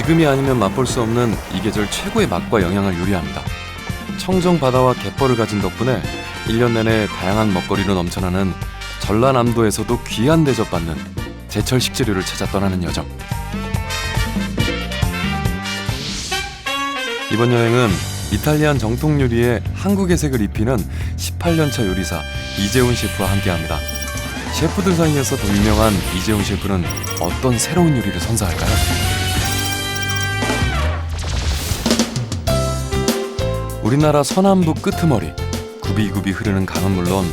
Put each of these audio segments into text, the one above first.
지금이 아니면 맛볼 수 없는 이 계절 최고의 맛과 영양을 요리합니다. 청정 바다와 갯벌을 가진 덕분에 1년 내내 다양한 먹거리로 넘쳐나는 전라남도에서도 귀한 대접받는 제철 식재료를 찾아 떠나는 여정. 이번 여행은 이탈리안 정통 요리에 한국의 색을 입히는 18년차 요리사 이재훈 셰프와 함께합니다. 셰프들 사이에서 더 유명한 이재훈 셰프는 어떤 새로운 요리를 선사할까요? 우리나라 서남부 끄트머리, 굽이굽이 흐르는 강은 물론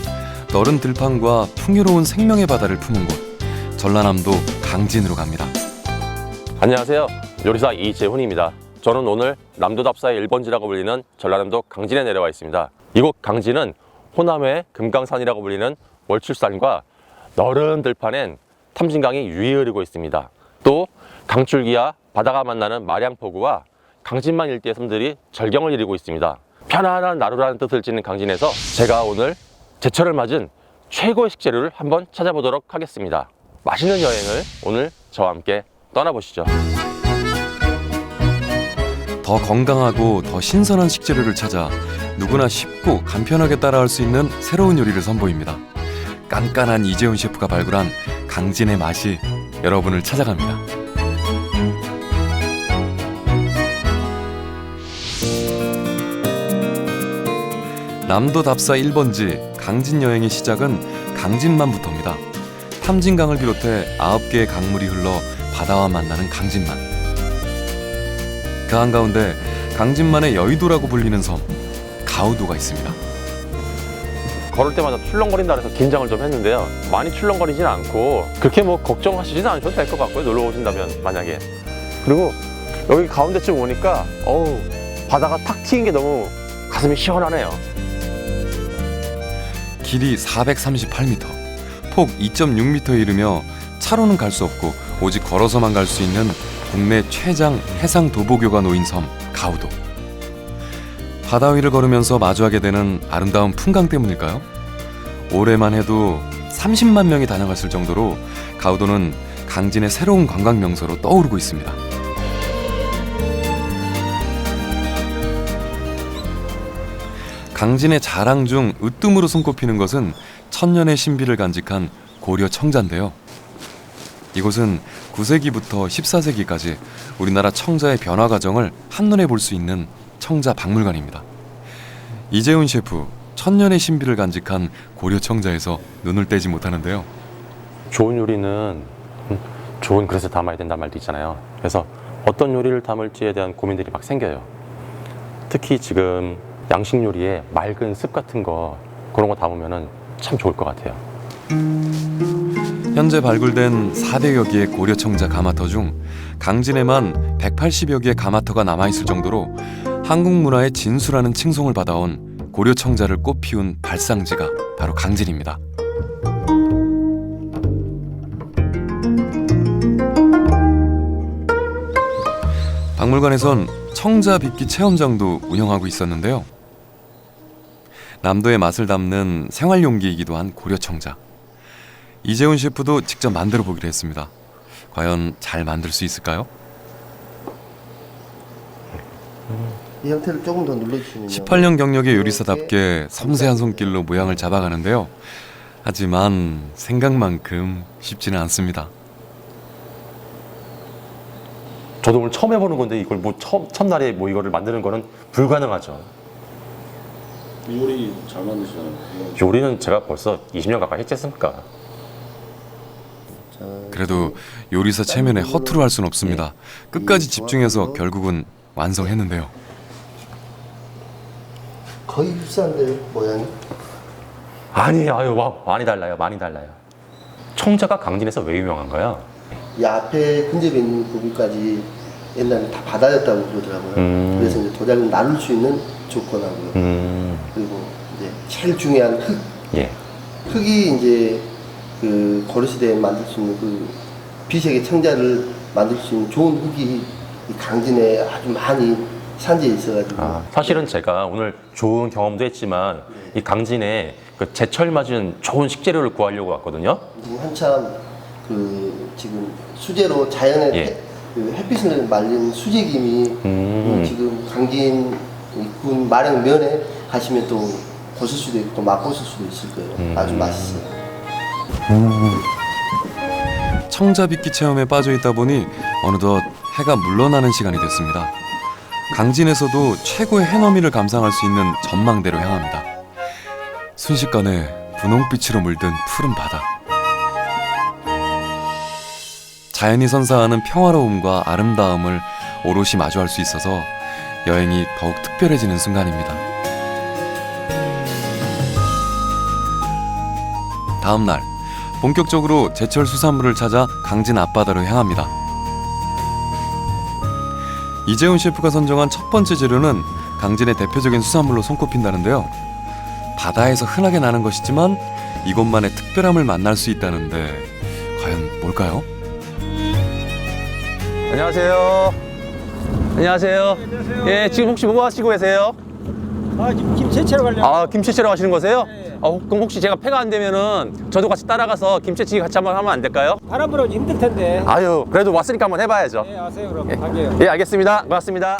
너른 들판과 풍요로운 생명의 바다를 품은 곳, 전라남도 강진으로 갑니다. 안녕하세요. 요리사 이재훈입니다. 저는 오늘 남도답사의 1번지라고 불리는 전라남도 강진에 내려와 있습니다. 이곳 강진은 호남의 금강산이라고 불리는 월출산과 너른 들판엔 탐진강이 유유히 흐르고 있습니다. 또 강줄기와 바다가 만나는 마량포구와 강진만 일대의 섬들이 절경을 이루고 있습니다. 편안한 나루라는 뜻을 지닌 강진에서 제가 오늘 제철을 맞은 최고의 식재료를 한번 찾아보도록 하겠습니다. 맛있는 여행을 오늘 저와 함께 떠나보시죠. 더 건강하고 더 신선한 식재료를 찾아 누구나 쉽고 간편하게 따라할 수 있는 새로운 요리를 선보입니다. 깐깐한 이재훈 셰프가 발굴한 강진의 맛이 여러분을 찾아갑니다. 남도답사 1번지 강진 여행의 시작은 강진만부터입니다. 탐진강을 비롯해 9개의 강물이 흘러 바다와 만나는 강진만. 그 한가운데 강진만의 여의도라고 불리는 섬 가우도가 있습니다. 걸을 때마다 출렁거린다 해서 긴장을 좀 했는데요. 많이 출렁거리진 않고 그렇게 뭐 걱정하시진 않으셔도 될 것 같고요. 놀러 오신다면 만약에. 그리고 여기 가운데쯤 오니까 바다가 탁 튀는 게 너무 가슴이 시원하네요. 길이 438m, 폭 2.6m에 이르며 차로는 갈 수 없고 오직 걸어서만 갈 수 있는 국내 최장 해상 도보교가 놓인 섬 가우도. 바다 위를 걸으면서 마주하게 되는 아름다운 풍광 때문일까요? 올해만 해도 30만 명이 다녀갔을 정도로 가우도는 강진의 새로운 관광 명소로 떠오르고 있습니다. 강진의 자랑 중 으뜸으로 손꼽히는 것은 천년의 신비를 간직한 고려 청자인데요. 이곳은 9세기부터 14세기까지 우리나라 청자의 변화 과정을 한눈에 볼 수 있는 청자 박물관입니다. 이재훈 셰프, 천년의 신비를 간직한 고려 청자에서 눈을 떼지 못하는데요. 좋은 요리는 좋은 그릇에 담아야 된다는 말도 있잖아요. 그래서 어떤 요리를 담을지에 대한 고민들이 막 생겨요. 특히 지금 양식 요리에 맑은 습 같은 거 그런 거 담으면 참 좋을 것 같아요. 현재 발굴된 400여 개의 고려 청자 가마터 중 강진에만 180여 개의 가마터가 남아있을 정도로 한국 문화의 진수라는 칭송을 받아온 고려 청자를 꽃피운 발상지가 바로 강진입니다. 박물관에선 청자 빚기 체험장도 운영하고 있었는데요. 남도의 맛을 담는 생활용기이기도 한 고려 청자. 이재훈 셰프도 직접 만들어 보기로 했습니다. 과연 잘 만들 수 있을까요? 이 형태를 조금 더 눌러주시면요. 18년 경력의 요리사답게 섬세한 손길로 모양을 잡아가는데요. 하지만 생각만큼 쉽지는 않습니다. 저도 오늘 처음 해보는 건데 이걸 첫날에 이거를 만드는 거는 불가능하죠. 요리 잘 만드시잖아요. 요리는 제가 벌써 20년 가까이 했지 않습니까? 그래도 요리사 체면에 허투루 할 수는 없습니다. 끝까지 집중해서 결국은 완성했는데요. 거의 흡사한데요, 모양이? 많이 달라요. 많이 달라요. 청자가 강진에서 왜 유명한가요? 이 앞에 근접에 있는 부분까지 옛날에 다 바다였다고 그러더라고요. 그래서 이제 도장을 나눌 수 있는 조건하고요. 그리고 이제 제일 중요한 흙. 예. 흙이 이제 그 고려시대에 만들 수 있는 그 비색의 청자를 만들 수 있는 좋은 흙이 이 강진에 아주 많이 산지에 있어가지고. 사실은 제가 오늘 좋은 경험도 했지만 이 강진에 그 제철 맞은 좋은 식재료를 구하려고 왔거든요. 지금 한참 그 지금 수제로 자연의 그 햇빛을 말린 수제김이 지금 강진군 마령면에 가시면 또 보실 수도 있고 또 맛보실 수도 있을 거예요. 아주 맛있어요. 청자빗기 체험에 빠져 있다 보니 어느덧 해가 물러나는 시간이 됐습니다. 강진에서도 최고의 해넘이를 감상할 수 있는 전망대로 향합니다. 순식간에 분홍빛으로 물든 푸른 바다. 자연이 선사하는 평화로움과 아름다움을 오롯이 마주할 수 있어서 여행이 더욱 특별해지는 순간입니다. 다음 날 본격적으로 제철 수산물을 찾아 강진 앞바다로 향합니다. 이재훈 셰프가 선정한 첫 번째 재료는 강진의 대표적인 수산물로 손꼽힌다는데요. 바다에서 흔하게 나는 것이지만 이곳만의 특별함을 만날 수 있다는데 과연 뭘까요? 안녕하세요. 안녕하세요. 예, 지금 혹시 뭐 하시고 계세요? 지금 김치 채로 가려고. 아, 김치 채로 하시는 거세요? 그럼 혹시 제가 폐가 안 되면은 저도 같이 따라가서 김치찌개 같이 한번 하면 안 될까요? 바람 불어서 힘들 텐데. 아유, 그래도 왔으니까 한번 해봐야죠. 네, 아세요 그럼. 갈게요. 예, 알겠습니다. 고맙습니다.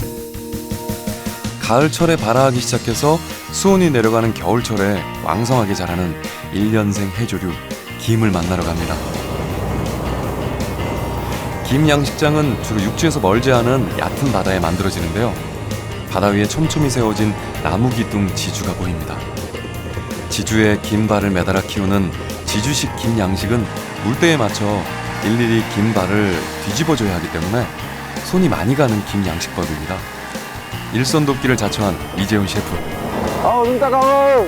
가을철에 발아하기 시작해서 수온이 내려가는 겨울철에 왕성하게 자라는 1년생 해조류 김을 만나러 갑니다. 김 양식장은 주로 육지에서 멀지 않은 얕은 바다에 만들어지는데요. 바다 위에 촘촘히 세워진 나무 기둥 지주가 보입니다. 지주에 김발을 매달아 키우는 지주식 김 양식은 물때에 맞춰 일일이 김발을 뒤집어줘야 하기 때문에 손이 많이 가는 김 양식법입니다. 일선 돕기를 자처한 이재훈 셰프. 눈 따가워.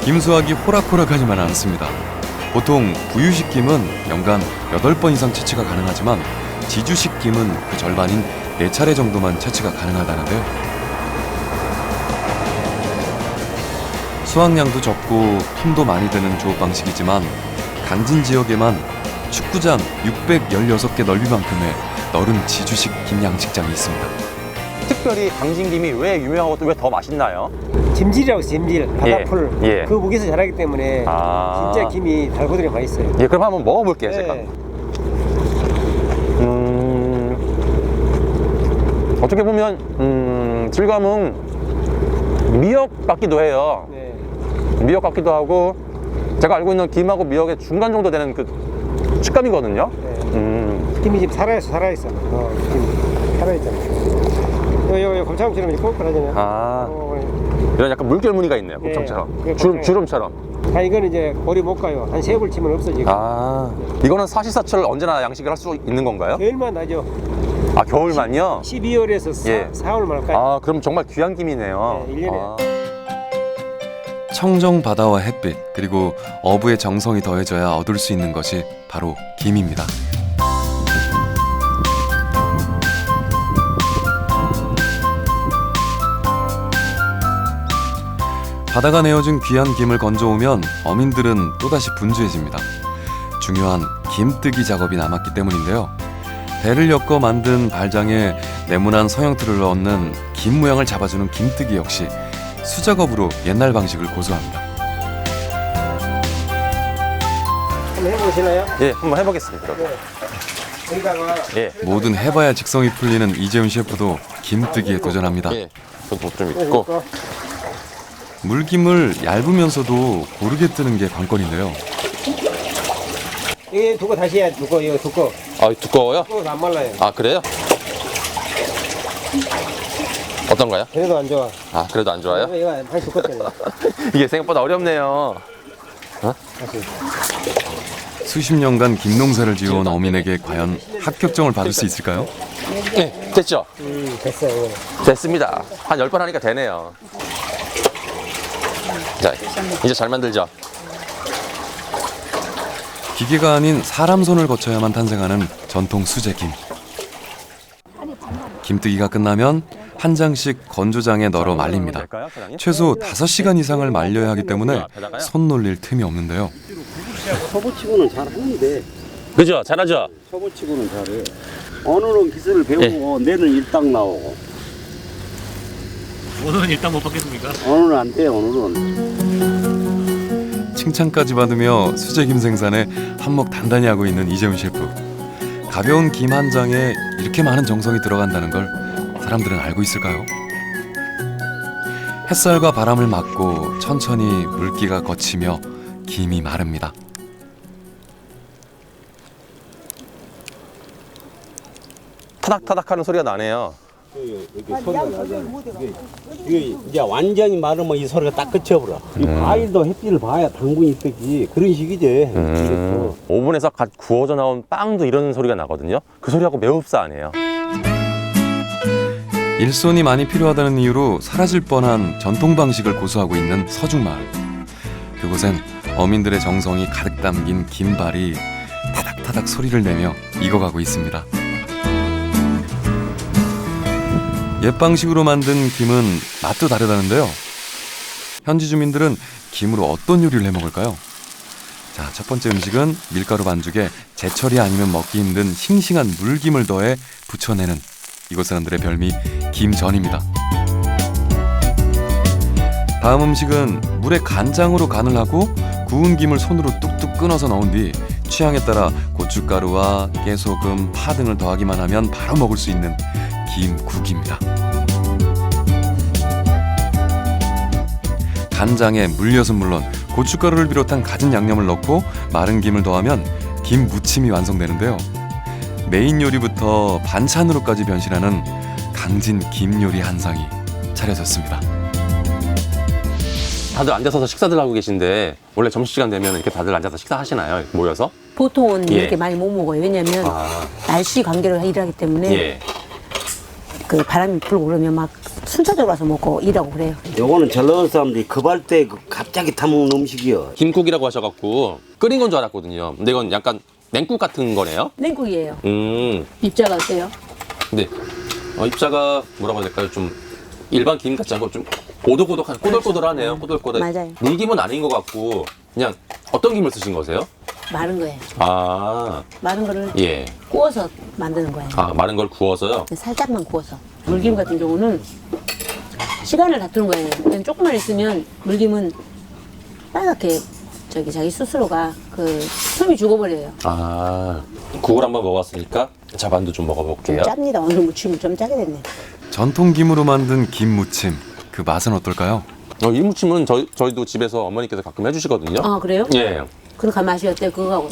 김 수확이 호락호락하지만 않습니다. 보통 부유식 김은 연간 8번 이상 채취가 가능하지만 지주식 김은 그 절반인 4차례 정도만 채취가 가능하다는데요. 수확량도 적고 품도 많이 드는 조업 방식이지만 강진 지역에만 축구장 616개 넓이만큼의 넓은 지주식 김 양식장이 있습니다. 특별히 강진김이 왜 유명하고 또 왜 더 맛있나요? 짐질이라고 있어요, 짐질. 바다풀. 예. 그 목에서 자라기 때문에 아. 진짜 김이 달고들이 맛있어요. 예, 그럼 한번 먹어볼게요, 네. 제가. 어떻게 보면 질감은 미역 같기도 해요. 네. 미역 같기도 하고 제가 알고 있는 김하고 미역의 중간 정도 되는 그 식감이거든요. 네. 김이 지금 살아있어. 김 살아있잖아. 요 곰탕처럼 이렇게 꼬끌하잖아요. 이런 약간 물결 무늬가 있네요, 네. 곱창처럼. 주름처럼. 이거는 이제 오래 못 가요. 한 3볼 치면 없어지고. 이거는 사시사철 언제나 양식을 할 수 있는 건가요? 겨울만 나죠. 겨울만요? 12월에서 예. 4월 말까지. 그럼 정말 귀한 김이네요. 네, 1년에. 청정 바다와 햇빛 그리고 어부의 정성이 더해져야 얻을 수 있는 것이 바로 김입니다. 바다가 내어준 귀한 김을 건져오면 어민들은 또다시 분주해집니다. 중요한 김뜨기 작업이 남았기 때문인데요. 배를 엮어 만든 발장에 네모난 서형틀을 넣는 김 모양을 잡아주는 김뜨기 역시 수작업으로 옛날 방식을 고수합니다. 한번 해보시나요? 예, 한번 해보겠습니다. 여기다가 예. 뭐든 해봐야 직성이 풀리는 이재훈 셰프도 김뜨기에 도전합니다. 예. 저도 좀 있고. 물김을 얇으면서도 고르게 뜨는 게 관건인데요. 이게 두고 다시 해야 두고 이거 두고 두꺼워요? 두고서 안 말라요. 그래요? 어떤가요? 그래도 안 좋아. 그래도 안 좋아요? 이거 많이 두껍잖아요. 이게 생각보다 어렵네요. 다시. 수십 년간 김농사를 지어온 어민에게 과연 합격점을 받을 수 있을까요? 네, 됐죠? 됐어요. 됐습니다. 한 10번 하니까 되네요. 자, 이제 잘 만들죠? 기계가 아닌 사람 손을 거쳐야만 탄생하는 전통 수제김. 김뜨기가 끝나면 한 장씩 건조장에 널어 말립니다. 최소 5시간 이상을 말려야 하기 때문에 손 놀릴 틈이 없는데요. 초보치고는 잘하는데 그죠? 잘하죠? 초보치고는 잘해. 오늘은 기술을 배우고 내는 일당 나오고 오늘은 일단 못 받겠습니까? 오늘은 안 돼. 오늘은 칭찬까지 받으며 수제김 생산에 한몫 단단히 하고 있는 이재훈 셰프. 가벼운 김 한 장에 이렇게 많은 정성이 들어간다는 걸 사람들은 알고 있을까요? 햇살과 바람을 맞고 천천히 물기가 걷히며 김이 마릅니다. 타닥타닥하는 소리가 나네요. 이렇게 소리가 나잖아. 이게 이제 완전히 마르면 이 소리가 딱 끝쳐버려. 이 과일도 햇빛을 봐야 당분이 뜨지. 그런 식이지. 그래서 오븐에서 갓 구워져 나온 빵도 이런 소리가 나거든요. 그 소리하고 매우 흡사하네요. 일손이 많이 필요하다는 이유로 사라질 뻔한 전통 방식을 고수하고 있는 서중마을. 그곳엔 어민들의 정성이 가득 담긴 김발이 타닥타닥 소리를 내며 익어가고 있습니다. 옛 방식으로 만든 김은 맛도 다르다는데요. 현지 주민들은 김으로 어떤 요리를 해 먹을까요? 자, 첫 번째 음식은 밀가루 반죽에 제철이 아니면 먹기 힘든 싱싱한 물김을 더해 부쳐내는 이곳 사람들의 별미 김전입니다. 다음 음식은 물에 간장으로 간을 하고 구운 김을 손으로 뚝뚝 끊어서 넣은 뒤 취향에 따라 고춧가루와 깨소금, 파 등을 더하기만 하면 바로 먹을 수 있는 김국입니다. 간장에 물엿은 물론 고춧가루를 비롯한 갖은 양념을 넣고 마른 김을 더하면 김무침이 완성되는데요. 메인 요리부터 반찬으로까지 변신하는 강진 김 요리 한 상이 차려졌습니다. 다들 앉아서 식사들 하고 계신데 원래 점심시간 되면 이렇게 다들 앉아서 식사하시나요? 모여서? 보통은 예. 이렇게 많이 못 먹어요. 왜냐면 날씨 관계로 일하기 때문에 예. 그 바람이 불고 그러면 막 순차적으로 와서 먹고 일하고 그래요. 요거는 전라도 사람들이 급할 때 갑자기 타먹는 음식이요. 김국이라고 하셔갖고 끓인 건 줄 알았거든요. 근데 이건 약간 냉국 같은 거네요. 냉국이에요. 음. 입자가 어때요? 근데 입자가 뭐라고 해야 될까요? 좀 일반 김 같지 않고 좀 오독오독한 꼬들꼬들하네요. 꼬들꼬들. 맞아요. 물김은 아닌 것 같고 그냥 어떤 김을 쓰신 거세요? 마른 거예요. 아, 마른 거를 예. 구워서 만드는 거예요. 아, 마른 걸 구워서요? 살짝만 구워서. 물김 같은 경우는 시간을 다투는 거예요. 그냥 조금만 있으면 물김은 빨갛게 자기 스스로가 그 숨이 죽어버려요. 아, 국을 한번 먹었으니까 자반도 좀 먹어볼게요. 좀 짭니다. 오늘 무침은 좀 짜게 됐네. 전통 김으로 만든 김무침, 그 맛은 어떨까요? 이 무침은 저희도 집에서 어머니께서 가끔 해주시거든요. 아 그래요? 예. 그럼 맛이 어때요? 그거하고.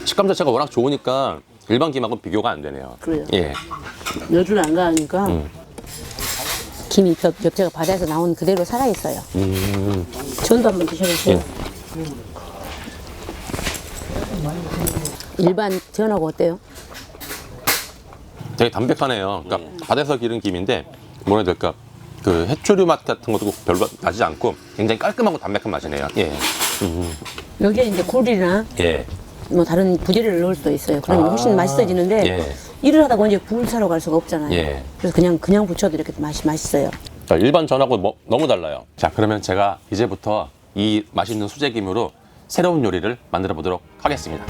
식감 자체가 워낙 좋으니까 일반 김하고는 비교가 안 되네요. 그래요? 예. 여주를 안 가니까 김이 엽채가 바다에서 나온 그대로 살아있어요. 전도 한번 드셔보세요. 일반 전하고 어때요? 되게 담백하네요. 그러니까 바다에서 기른 김인데 뭐라 해야 될까? 그 해초류 맛 같은 것도 별로 나지 않고 굉장히 깔끔하고 담백한 맛이네요. 예. 여기에 이제 굴이나 예. 뭐 다른 부재료를 넣을 수도 있어요. 그러면 훨씬 맛있어지는데 예. 일을 하다 보니 굴 사러 갈 수가 없잖아요. 예. 그래서 그냥 부쳐도 이렇게 맛있어요. 자, 일반 전하고 너무 달라요. 자, 그러면 제가 이제부터 이 맛있는 수제김으로 새로운 요리를 만들어 보도록 하겠습니다.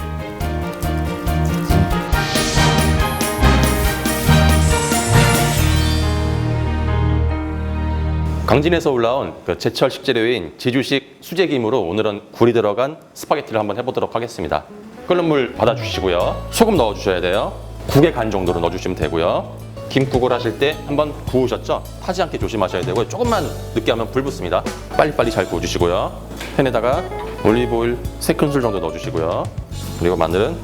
강진에서 올라온 그 제철 식재료인 지주식 수제김으로 오늘은 굴이 들어간 스파게티를 한번 해보도록 하겠습니다. 끓는 물 받아주시고요. 소금 넣어주셔야 돼요. 국의 간 정도로 넣어주시면 되고요. 김국을 하실 때 한번 구우셨죠? 타지 않게 조심하셔야 되고요. 조금만 늦게 하면 불 붙습니다. 빨리빨리 잘 구워주시고요. 팬에다가 올리브오일 3큰술 정도 넣어주시고요. 그리고 마늘은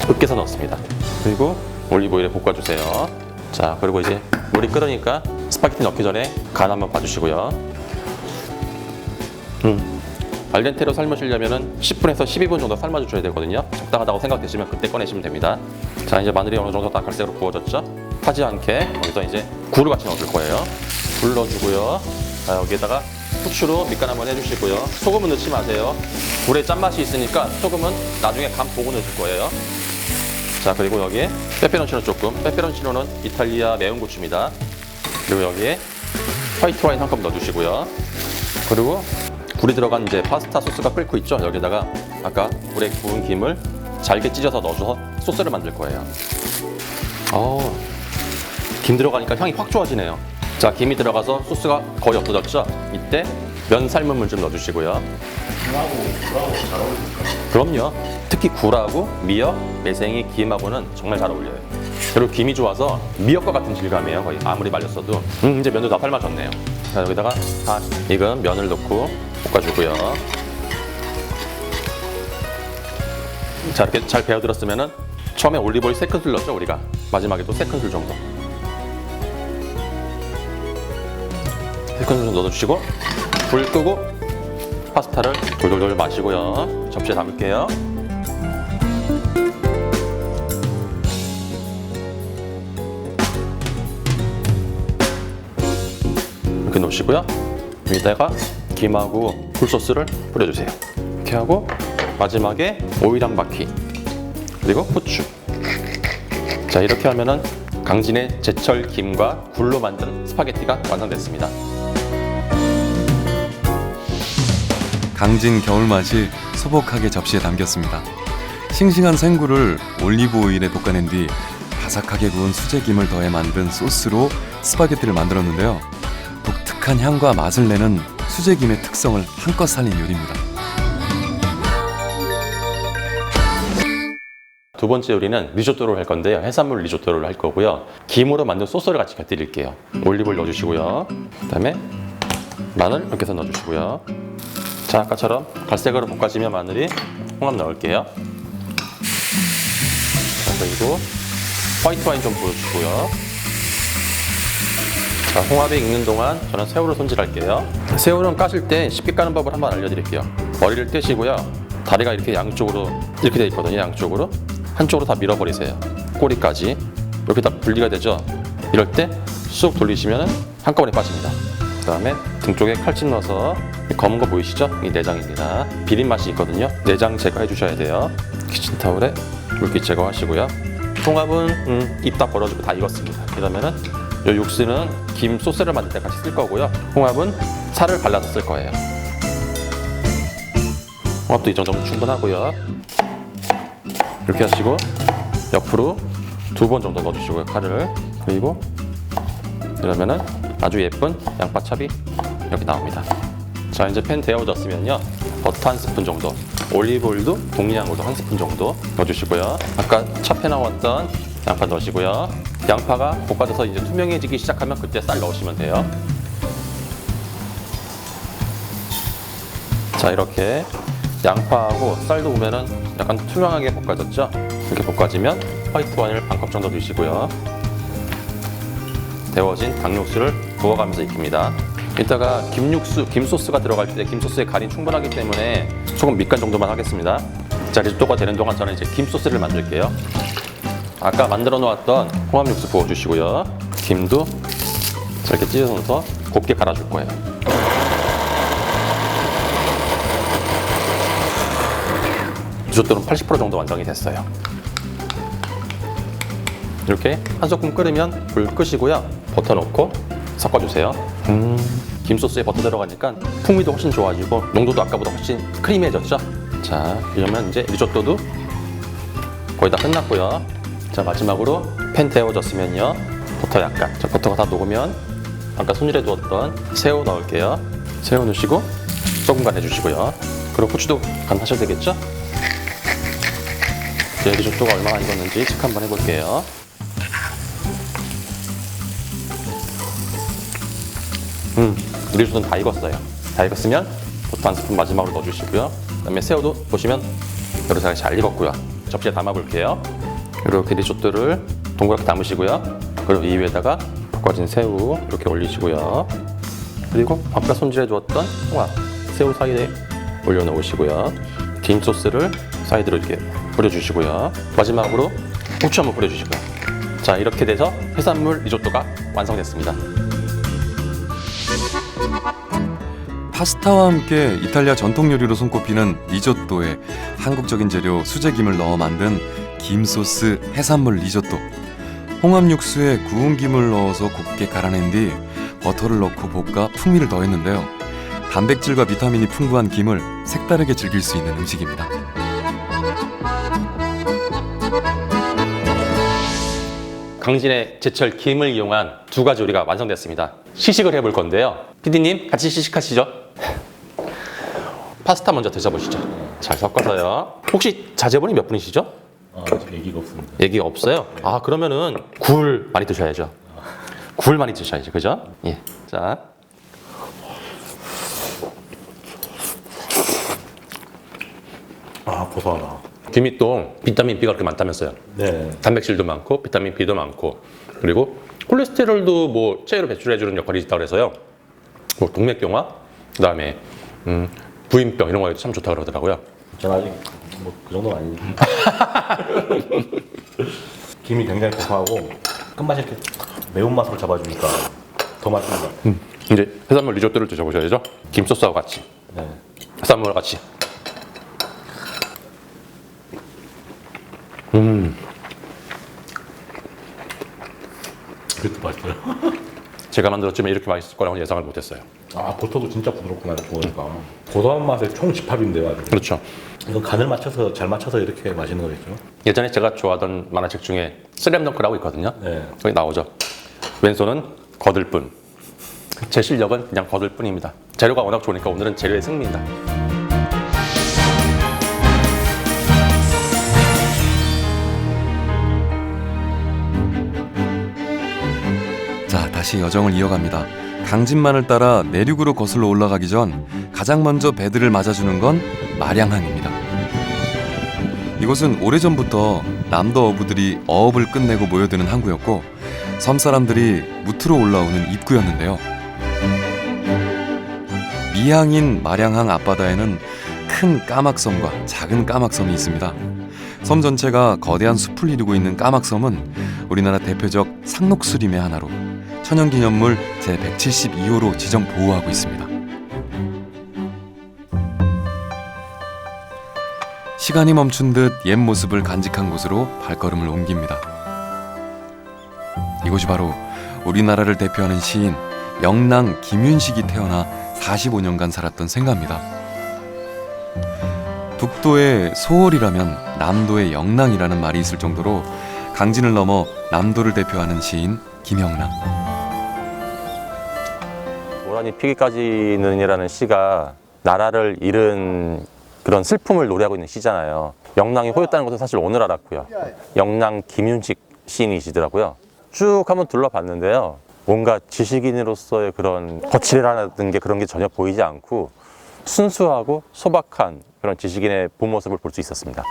으깨서 넣습니다. 그리고 올리브오일에 볶아주세요. 자, 그리고 이제 물이 끓으니까 스파게티 넣기 전에 간 한번 봐주시고요. 알덴테로 삶으시려면 10분에서 12분 정도 삶아주셔야 되거든요. 적당하다고 생각되시면 그때 꺼내시면 됩니다. 자, 이제 마늘이 어느 정도 다 갈색으로 구워졌죠? 타지 않게 여기서 이제 굴을 같이 넣어줄 거예요. 굴 넣어주고요. 자, 여기에다가 후추로 밑간 한번 해주시고요. 소금은 넣지 마세요. 굴에 짠맛이 있으니까 소금은 나중에 간 보고 넣을 거예요. 자, 그리고 여기에 페페론치노 조금. 페페론치노는 이탈리아 매운 고추입니다. 그리고 여기에 화이트 와인 한 컵 넣어주시고요. 그리고 굴이 들어간 이제 파스타 소스가 끓고 있죠. 여기다가 아까 굴에 구운 김을 잘게 찢어서 넣어서 소스를 만들 거예요. 김 들어가니까 향이 확 좋아지네요. 자, 김이 들어가서 소스가 거의 없어졌죠. 이때 면 삶은 물 좀 넣어주시고요. 그럼요. 특히 굴하고 미역, 매생이, 김하고는 정말 잘 어울려요. 그리고 김이 좋아서 미역과 같은 질감이에요. 거의 아무리 말렸어도. 이제 면도 다 삶아졌네요. 자, 여기다가 다 익은 면을 넣고 볶아주고요. 자, 이렇게 잘 배어들었으면은 처음에 올리브오일 3큰술 넣었죠, 우리가. 마지막에도 3큰술 정도. 3큰술 정도 넣어주시고 불 끄고 파스타를 돌돌돌 마시고요. 접시에 담을게요. 이렇게 놓으시고요. 여기다가 김하고 굴소스를 뿌려주세요. 이렇게 하고 마지막에 오일 한 바퀴 그리고 후추. 자, 이렇게 하면은 강진의 제철 김과 굴로 만든 스파게티가 완성됐습니다. 강진 겨울 맛이 소복하게 접시에 담겼습니다. 싱싱한 생굴을 올리브 오일에 볶아낸 뒤 바삭하게 구운 수제김을 더해 만든 소스로 스파게티를 만들었는데요. 독특한 향과 맛을 내는 수제김의 특성을 한껏 살린 요리입니다. 두 번째 요리는 리조또를 할 건데요. 해산물 리조또를 할 거고요. 김으로 만든 소스를 같이 곁들일게요. 올리브를 넣어주시고요. 그다음에 마늘 이렇게 해서 넣어주시고요. 자, 아까처럼 갈색으로 볶아지면 마늘이 홍합 넣을게요. 자, 그리고 화이트 와인 좀 부어주고요. 자, 홍합이 익는 동안 저는 새우를 손질할게요. 새우는 까실 때 쉽게 까는 법을 한번 알려드릴게요. 머리를 떼시고요. 다리가 이렇게 양쪽으로 이렇게 돼 있거든요. 양쪽으로 한쪽으로 다 밀어버리세요. 꼬리까지 이렇게 다 분리가 되죠. 이럴 때 쑥 돌리시면 한꺼번에 빠집니다. 그 다음에 등 쪽에 칼집 넣어서 검은 거 보이시죠? 이 내장입니다. 비린 맛이 있거든요. 내장 제거해 주셔야 돼요. 키친타올에 물기 제거하시고요. 홍합은 입 다 벌어지고 다 익었습니다. 그러면은 이 육수는 김 소스를 만들 때 같이 쓸 거고요. 홍합은 살을 발라서 쓸 거예요. 홍합도 이 정도면 충분하고요. 이렇게 하시고 옆으로 2번 정도 넣어주시고요. 칼을. 그리고 이러면은 아주 예쁜 양파찹이 이렇게 나옵니다. 자, 이제 팬 데워졌으면요. 버터 1스푼 정도, 올리브 오일도 동량으로 1스푼 정도 넣어주시고요. 아까 찹에 나왔던 양파 넣으시고요. 양파가 볶아져서 이제 투명해지기 시작하면 그때 쌀 넣으시면 돼요. 자, 이렇게 양파하고 쌀도 보면은 약간 투명하게 볶아졌죠? 이렇게 볶아지면 화이트 와인을 반컵 정도 넣으시고요. 데워진 닭육수를 부어가면서 익힙니다. 이따가 김 소스가 들어갈 때 김 소스의 간이 충분하기 때문에 조금 밑간 정도만 하겠습니다. 자, 리조또가 되는 동안 저는 이제 김 소스를 만들게요. 아까 만들어 놓았던 홍합 육수 부어주시고요. 김도 이렇게 찢어서 곱게 갈아줄 거예요. 리조또는 80% 정도 완성이 됐어요. 이렇게 한 소끔 끓으면 불 끄시고요. 버터 넣고 섞어주세요. 김 소스에 버터 들어가니까 풍미도 훨씬 좋아지고 농도도 아까보다 훨씬 크리미해졌죠? 자, 이러면 이제 리조또도 거의 다 끝났고요. 자, 마지막으로 팬 데워졌으면요. 버터 약간. 자, 버터가 다 녹으면 아까 손질해 두었던 새우 넣을게요. 새우 넣으시고 소금 간 해주시고요. 그리고 후추도 간하셔도 되겠죠? 이제 리조또가 얼마나 익었는지 체크 한번 해볼게요. 리조또는 다 익었어요. 다 익었으면 버터 1스푼 마지막으로 넣어주시고요. 그다음에 새우도 보시면 여러 잘 익었고요. 접시에 담아볼게요. 이렇게 리조또를 동그랗게 담으시고요. 그리고 이 위에다가 볶아진 새우 이렇게 올리시고요. 그리고 아까 손질해 두었던 홍합, 새우 사이에 올려놓으시고요. 김 소스를 사이드로 이렇게 뿌려주시고요. 마지막으로 후추 한번 뿌려주시고요. 자, 이렇게 돼서 해산물 리조또가 완성됐습니다. 파스타와 함께 이탈리아 전통 요리로 손꼽히는 리조또에 한국적인 재료 수제김을 넣어 만든 김 소스 해산물 리조또. 홍합 육수에 구운 김을 넣어서 곱게 갈아낸 뒤 버터를 넣고 볶아 풍미를 더했는데요. 단백질과 비타민이 풍부한 김을 색다르게 즐길 수 있는 음식입니다. 강진의 제철 김을 이용한 2가지 요리가 완성됐습니다. 시식을 해볼 건데요. PD님 같이 시식하시죠. 파스타 먼저 드셔보시죠. 잘 섞어서요. 혹시 자제분이 몇 분이시죠? 아직 얘기가 없습니다. 얘기가 없어요? 아, 그러면은 굴 많이 드셔야죠. 굴 많이 드셔야죠. 그죠? 예. 자. 아, 고소하다. 김이 또 비타민 B가 그렇게 많다면서요. 네. 단백질도 많고 비타민 B도 많고 그리고 콜레스테롤도 뭐 체외로 배출해주는 역할이 있다고 그래서요. 뭐 동맥경화, 그다음에 부인병 이런 거에 참 좋다고 그러더라고요. 전 아직 뭐 그 정도는 아니니까. 김이 굉장히 고소하고 끝맛이 이렇게 매운맛으로 잡아주니까 더 맛있는 것 같아요. 이제 해산물 리조또를 드셔보셔야죠. 김 소스하고 같이, 네. 해산물과 같이. 그것도 맛있어요. 제가 만들었지만 이렇게 맛있을 거라고 예상을 못했어요. 아, 버터도 진짜 부드럽구나, 보니까. 고소한 맛의 총집합인데요, 아주. 그렇죠. 이건 간을 맞춰서, 잘 맞춰서 이렇게 맛있는 거겠죠? 예전에 제가 좋아하던 만화책 중에 슬램덩크라고 있거든요. 네. 거기 나오죠. 왼손은 거들 뿐. 제 실력은 그냥 거들 뿐입니다. 재료가 워낙 좋으니까 오늘은 재료의 승리입니다. 자, 다시 여정을 이어갑니다. 강진만을 따라 내륙으로 거슬러 올라가기 전 가장 먼저 배들을 맞아주는 건 마량항입니다. 이곳은 오래전부터 남도 어부들이 어업을 끝내고 모여드는 항구였고 섬 사람들이 무트로 올라오는 입구였는데요. 미항인 마량항 앞바다에는 큰 까막섬과 작은 까막섬이 있습니다. 섬 전체가 거대한 숲을 이루고 있는 까막섬은 우리나라 대표적 상록수림의 하나로 천연기념물 제172호로 지정 보호하고 있습니다. 시간이 멈춘 듯 옛 모습을 간직한 곳으로 발걸음을 옮깁니다. 이곳이 바로 우리나라를 대표하는 시인 영랑 김윤식이 태어나 45년간 살았던 생가입니다. 북도의 소월이라면 남도의 영랑이라는 말이 있을 정도로 강진을 넘어 남도를 대표하는 시인 김영랑. 고라니 피기까지는이라는 시가 나라를 잃은 그런 슬픔을 노래하고 있는 시잖아요. 영랑이 호였다는 것은 사실 오늘 알았고요. 영랑 김윤식 시인이시더라고요. 쭉 한번 둘러봤는데요. 뭔가 지식인으로서의 그런 거칠이라는 게 그런 게 전혀 보이지 않고 순수하고 소박한 그런 지식인의 본 모습을 볼 수 있었습니다.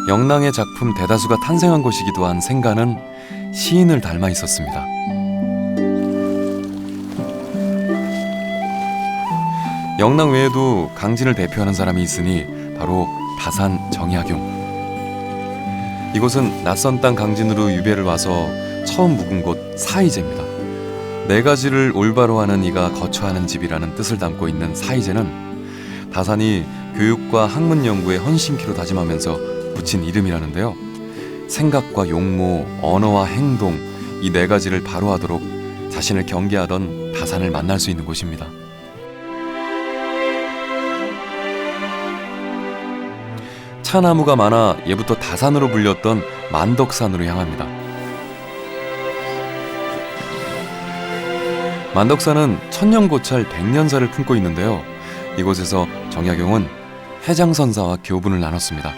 영랑의 작품 대다수가 탄생한 곳이기도 한 생가는 시인을 닮아 있었습니다. 영랑 외에도 강진을 대표하는 사람이 있으니 바로 다산 정약용. 이곳은 낯선 땅 강진으로 유배를 와서 처음 묵은 곳 사이제입니다. 네 가지를 올바로 하는 이가 거처하는 집이라는 뜻을 담고 있는 사이제는 다산이 교육과 학문 연구에 헌신키로 다짐하면서 붙인 이름이라는데요. 생각과 용모, 언어와 행동 이 네 가지를 바로 하도록 자신을 경계하던 다산을 만날 수 있는 곳입니다. 차나무가 많아 예부터 다산으로 불렸던 만덕산으로 향합니다. 만덕산은 천년고찰 백년사를 품고 있는데요. 이곳에서 정약용은 해장선사와 교분을 나눴습니다.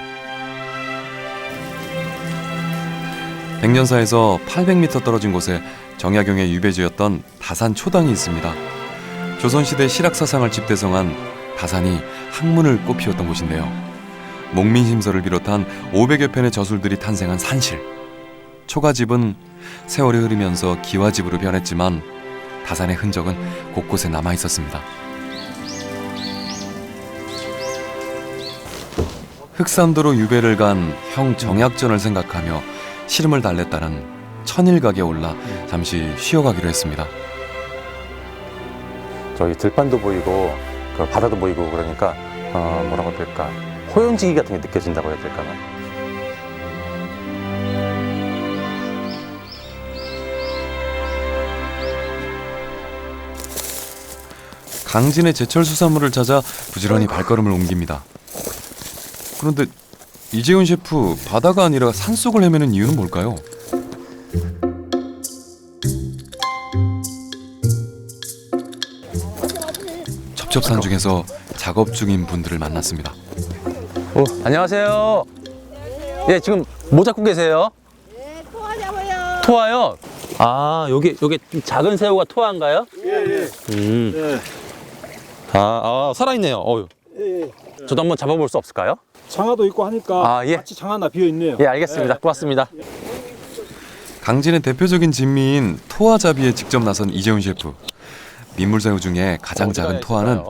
백년사에서 800m 떨어진 곳에 정약용의 유배지였던 다산 초당이 있습니다. 조선시대 실학사상을 집대성한 다산이 학문을 꽃피웠던 곳인데요. 목민심서를 비롯한 500여 편의 저술들이 탄생한 산실. 초가집은 세월이 흐르면서 기와집으로 변했지만 다산의 흔적은 곳곳에 남아 있었습니다. 흑산도로 유배를 간 형 정약전을 생각하며 시름을 달랬다는 천일각에 올라 잠시 쉬어가기로 했습니다. 저희 들판도 보이고 그 바다도 보이고 그러니까 뭐라고 해야 될까, 호연지기 같은 게 느껴진다고 해야 될까나. 강진의 제철 수산물을 찾아 부지런히 발걸음을 옮깁니다. 그런데 이재훈 셰프, 바다가 아니라 산속을 헤매는 이유는 뭘까요? 직접 산중에서 작업 중인 분들을 만났습니다. 안녕하세요. 예, 지금 뭐 잡고 계세요? 네, 토화 잡아요. 토화요? 아, 요게 좀 작은 새우가 토화인가요? 예. 살아있네요. 어휴. 예. 저도 한번 잡아볼 수 없을까요? 장화도 있고 하니까 아, 예. 마치 장 하나 비어 있네요. 예, 알겠습니다. 고맙습니다. 강진의 대표적인 진미인 토화잡이에 직접 나선 이재훈 셰프. 민물새우 중에 가장 작은 토화는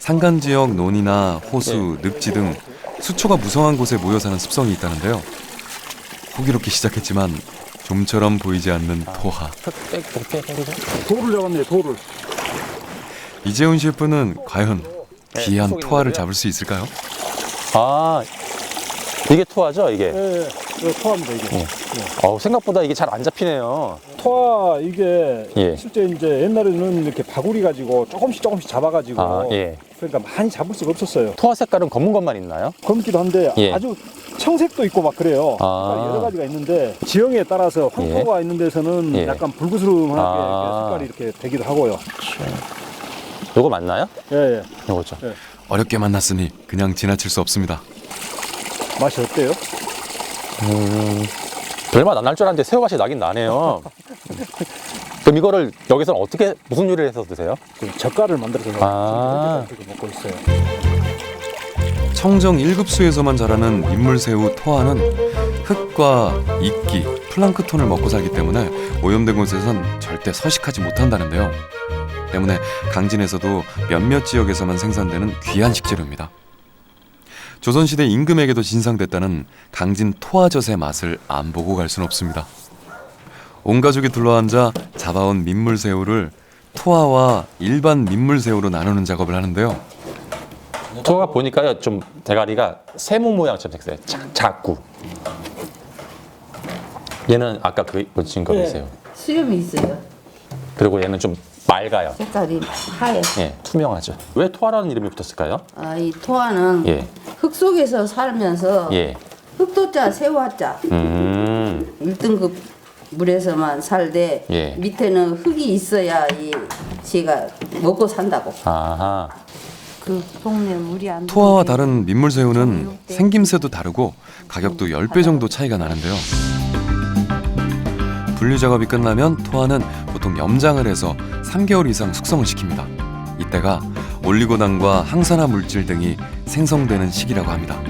산간 지역 논이나 호수, 늪지 등 수초가 무성한 곳에 모여 사는 습성이 있다는데요. 호기롭게 시작했지만 좀처럼 보이지 않는 토화. 돌을 잡았네요, 돌을. 이재훈 셰프는 과연 귀한 토화를 잡을 수 있을까요? 아, 이게 토화죠, 이게? 예, 토화입니다, 이게. 생각보다 이게 잘 안 잡히네요. 토화, 이게 예. 실제 이제 옛날에는 이렇게 바구리 가지고 조금씩 잡아가지고. 아, 예. 그러니까 많이 잡을 수가 없었어요. 토화 색깔은 검은 것만 있나요? 검기도 한데 예. 아주 청색도 있고 막 그래요. 아. 색깔이 여러 가지가 있는데 지형에 따라서 황토가 있는 데서는 예. 약간 불그스름하게 아. 색깔이 이렇게 되기도 하고요. 요거 맞나요? 예. 요거죠. 어렵게 만났으니 그냥 지나칠 수 없습니다. 맛이 어때요? 별맛 안 날 줄 알았는데 새우 맛이 나긴 나네요. 그럼 이거를 여기서는 어떻게, 무슨 요리를 해서 드세요? 그 젓갈을 만들어서 먹고 있어요. 청정 1급수에서만 자라는 민물새우 토화는 흙과 이끼, 플랑크톤을 먹고 살기 때문에 오염된 곳에선 절대 서식하지 못한다는데요. 때문에 강진에서도 몇몇 지역에서만 생산되는 귀한 식재료입니다. 조선시대 임금에게도 진상됐다는 강진 토화젓의 맛을 안 보고 갈 수는 없습니다. 온 가족이 둘러앉아 잡아온 민물새우를 토화와 일반 민물새우로 나누는 작업을 하는데요. 토화가 보니까요, 좀 대가리가 세모 모양처럼 생겼어요. 작고. 얘는 아까 그 지금 거기세요. 수염이 있어요. 그리고 얘는 좀 맑아요. 색깔이 하얘. 예, 투명하죠. 왜 토화라는 이름이 붙었을까요? 이 토화는 예. 흙 속에서 살면서 예. 흙도자, 새우화자 1등급 물에서만 살되 예. 밑에는 흙이 있어야 이 지가 먹고 산다고. 아하. 그 동네 물이 안 토화와 들어오게 다른 민물새우는 생김새도 다르고 가격도 10배 정도 차이가 나는데요. 분류 작업이 끝나면 토화는 보통 염장을 해서 3개월 이상 숙성을 시킵니다. 이때가 올리고당과 항산화 물질 등이 생성되는 시기라고 합니다.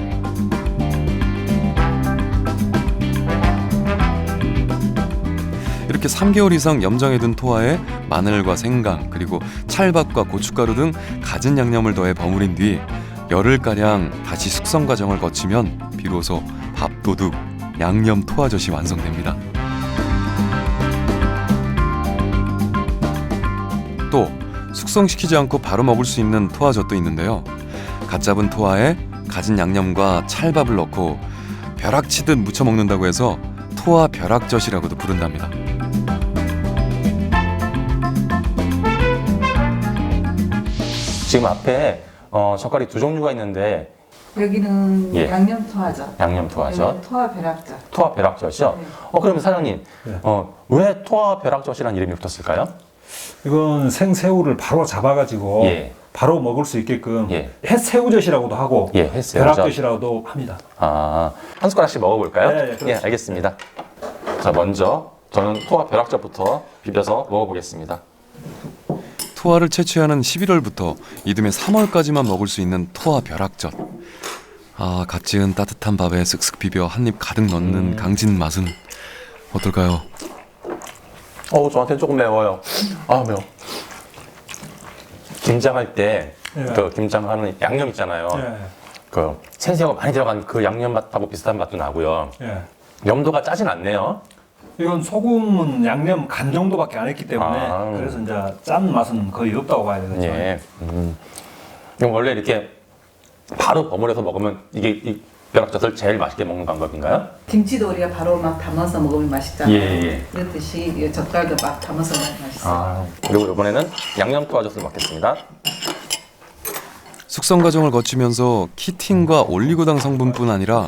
이렇게 3개월 이상 염장해둔 토화에 마늘과 생강 그리고 찰밥과 고춧가루 등 갖은 양념을 더해 버무린 뒤 열흘가량 다시 숙성 과정을 거치면 비로소 밥도둑 양념 토화젓이 완성됩니다. 또 숙성시키지 않고 바로 먹을 수 있는 토화젓도 있는데요. 갓 잡은 토화에 갖은 양념과 찰밥을 넣고 벼락치듯 무쳐 먹는다고 해서 토화 벼락젓이라고도 부른답니다. 지금 앞에 젓갈이 두 종류가 있는데 여기는 예. 양념 토화죠. 양념 토화젓, 여기는 토화 벼락젓. 토화 벼락젓이요. 네. 그러면 사장님, 왜 토화 벼락젓이라는 이름이 붙었을까요? 이건 생새우를 바로 잡아가지고 예. 바로 먹을 수 있게끔 예. 햇새우젓이라고도 하고 예, 햇새우젓. 벼락젓이라고도 합니다. 아, 한 숟가락씩 먹어볼까요? 네, 그렇습니다. 알겠습니다. 자, 먼저 저는 토화 벼락젓부터 비벼서 먹어보겠습니다. 토화를 채취하는 11월부터 이듬해 3월까지만 먹을 수 있는 토화 벼락젓. 갓 지은 따뜻한 밥에 쓱쓱 비벼 한 입 가득 넣는 강진 맛은 어떨까요? 저한테는 조금 매워요. 매워. 김장할 때 그 김장하는 양념 있잖아요. 그 생새우가 많이 들어간 그 양념 맛하고 비슷한 맛도 나고요. 염도가 짜진 않네요. 이건 소금은 양념 간 정도밖에 안 했기 때문에 아. 그래서 이제 짠 맛은 거의 없다고 봐야 되겠죠. 예. 그럼 원래 이렇게 바로 버무려서 먹으면 이게 이 벼락젓을 제일 맛있게 먹는 방법인가요? 김치도 우리가 바로 막 담아서 먹으면 맛있잖아요. 예. 그렇듯이 이 젓갈도 막 담아서 먹으면 맛있어요. 그리고 이번에는 양념 토화젓을 먹겠습니다. 숙성 과정을 거치면서 키틴과 올리고당 성분뿐 아니라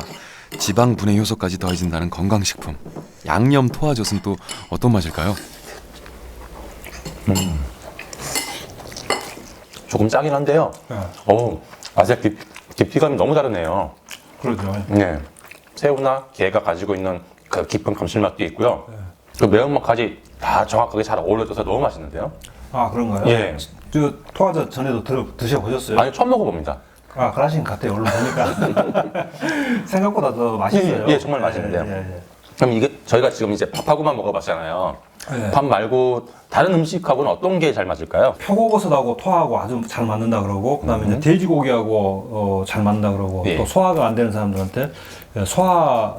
지방 분해 효소까지 더해진다는 건강식품. 양념 토화젓은 또 어떤 맛일까요? 조금 짜긴 한데요. 맛의 깊이감이 너무 다르네요. 그러죠. 네. 새우나 게가 가지고 있는 그 깊은 감칠맛도 있고요. 그 매운맛까지 다 정확하게 잘 어우러져서 너무 맛있는데요. 아 그런가요? 예. 저 토화젓 전에도 드셔보셨어요? 아니 처음 먹어봅니다. 아 그러신 것 같아요. 얼른 보니까 생각보다 더 맛있어요. 예, 정말 맛있는데요. 그럼 이게 저희가 지금 이제 밥하고만 먹어봤잖아요. 예. 밥 말고 다른 음식하고는 어떤 게 잘 맞을까요? 표고버섯하고 토하고 아주 잘 맞는다 그러고 그다음에 이제 돼지고기하고 잘 맞는다 그러고 예. 또 소화가 안 되는 사람들한테